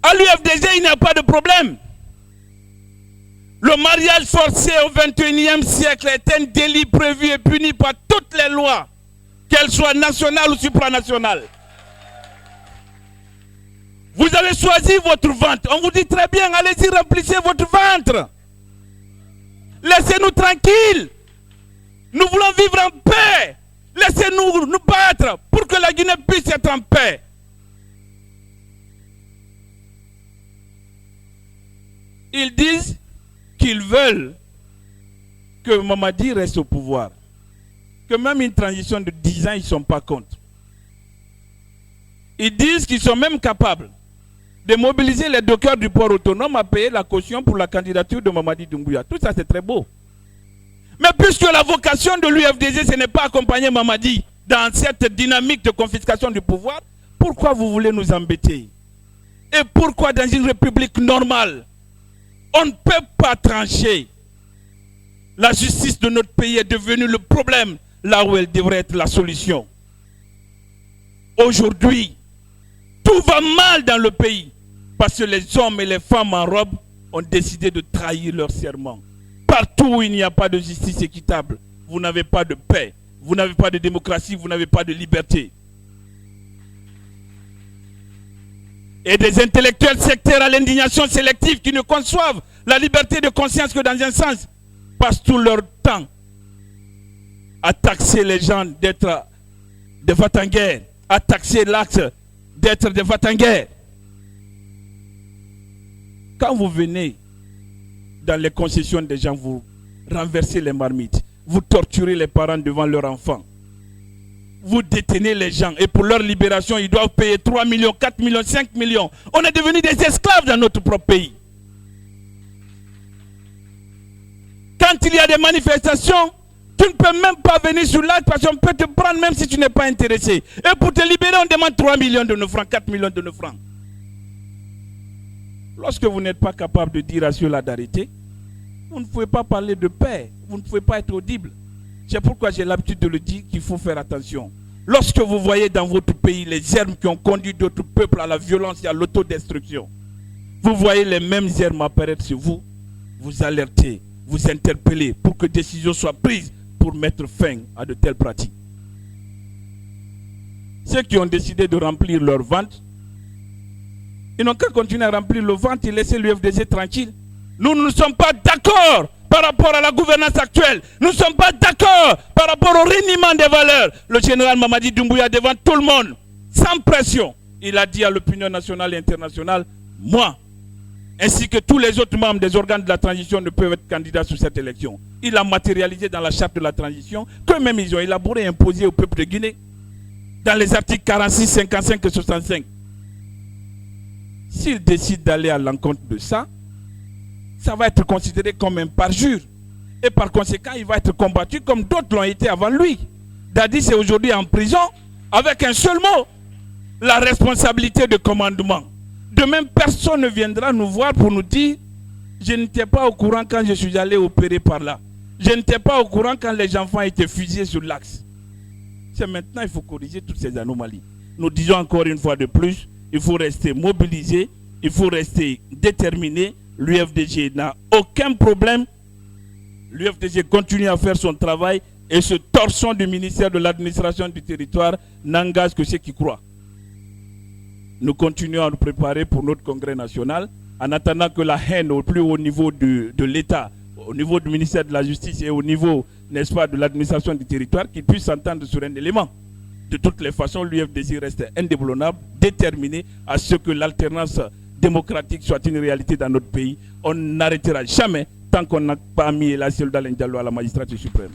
À l'UFDG, il n'y a pas de problème. Le mariage forcé au XXIe siècle est un délit prévu et puni par toutes les lois, qu'elles soient nationales ou supranationales. Vous avez choisi votre ventre. On vous dit très bien, allez-y, remplissez votre ventre. Laissez-nous tranquilles. Nous voulons vivre en paix. Laissez-nous nous battre pour que la Guinée puisse être en paix. Ils disent qu'ils veulent que Mamadi reste au pouvoir. Que même une transition de 10 ans, ils ne sont pas contre. Ils disent qu'ils sont même capables de mobiliser les dockers du port autonome à payer la caution pour la candidature de Mamadi Doumbouya. Tout ça, c'est très beau. Mais puisque la vocation de l'UFDG, ce n'est pas accompagner Mamadi dans cette dynamique de confiscation du pouvoir, pourquoi vous voulez nous embêter? Et pourquoi dans une république normale, on ne peut pas trancher? La justice de notre pays est devenue le problème, là où elle devrait être la solution. Aujourd'hui, tout va mal dans le pays parce que les hommes et les femmes en robe ont décidé de trahir leur serment. Partout où il n'y a pas de justice équitable, vous n'avez pas de paix, vous n'avez pas de démocratie, vous n'avez pas de liberté. Et des intellectuels sectaires à l'indignation sélective qui ne conçoivent la liberté de conscience que dans un sens passent tout leur temps à taxer les gens d'être des Vatanguers, à taxer l'axe d'être des Vatanguers. Quand vous venez dans les concessions des gens, vous renversez les marmites, vous torturez les parents devant leurs enfants, vous détenez les gens et pour leur libération, ils doivent payer 3 millions, 4 millions, 5 millions. On est devenus des esclaves dans notre propre pays. Quand il y a des manifestations, tu ne peux même pas venir sur l'acte parce qu'on peut te prendre même si tu n'es pas intéressé. Et pour te libérer, on demande 3 millions de nos francs, 4 millions de nos francs. Lorsque vous n'êtes pas capable de dire à ceux-là d'arrêter, vous ne pouvez pas parler de paix, vous ne pouvez pas être audible. C'est pourquoi j'ai l'habitude de le dire qu'il faut faire attention. Lorsque vous voyez dans votre pays les germes qui ont conduit d'autres peuples à la violence et à l'autodestruction, vous voyez les mêmes germes apparaître sur vous, vous alertez, vous interpellez pour que décision soit prise pour mettre fin à de telles pratiques. Ceux qui ont décidé de remplir leur ventre, ils n'ont qu'à continuer à remplir le ventre et laisser l'UFDG tranquille. Nous ne sommes pas d'accord par rapport à la gouvernance actuelle. Nous ne sommes pas d'accord par rapport au reniement des valeurs. Le général Mamadi Doumbouya, devant tout le monde, sans pression, il a dit à l'opinion nationale et internationale, moi, ainsi que tous les autres membres des organes de la transition ne peuvent être candidats sur cette élection. Il a matérialisé dans la charte de la transition, qu'eux-mêmes ils ont élaboré et imposé au peuple de Guinée, dans les articles 46, 55 et 65. S'il décide d'aller à l'encontre de ça, ça va être considéré comme un parjure. Et par conséquent, il va être combattu comme d'autres l'ont été avant lui. Dadis est aujourd'hui en prison avec un seul mot, la responsabilité de commandement. De même, personne ne viendra nous voir pour nous dire « Je n'étais pas au courant quand je suis allé opérer par là. Je n'étais pas au courant quand les enfants étaient fusillés sur l'axe. » C'est maintenant qu'il faut corriger toutes ces anomalies. Nous disons encore une fois de plus, il faut rester mobilisé, il faut rester déterminé. L'UFDG n'a aucun problème. L'UFDG continue à faire son travail et ce torchon du ministère de l'administration du territoire n'engage que ceux qui croient. Nous continuons à nous préparer pour notre congrès national en attendant que la haine au plus haut niveau de l'État, au niveau du ministère de la Justice et au niveau, n'est-ce pas, de l'administration du territoire, qu'ils puissent s'entendre sur un élément. De toutes les façons, l'UFDG reste indéboulonnable, déterminé à ce que l'alternance démocratique soit une réalité dans notre pays. On n'arrêtera jamais tant qu'on n'a pas mis la Cellou Dalein Diallo à la magistrature suprême.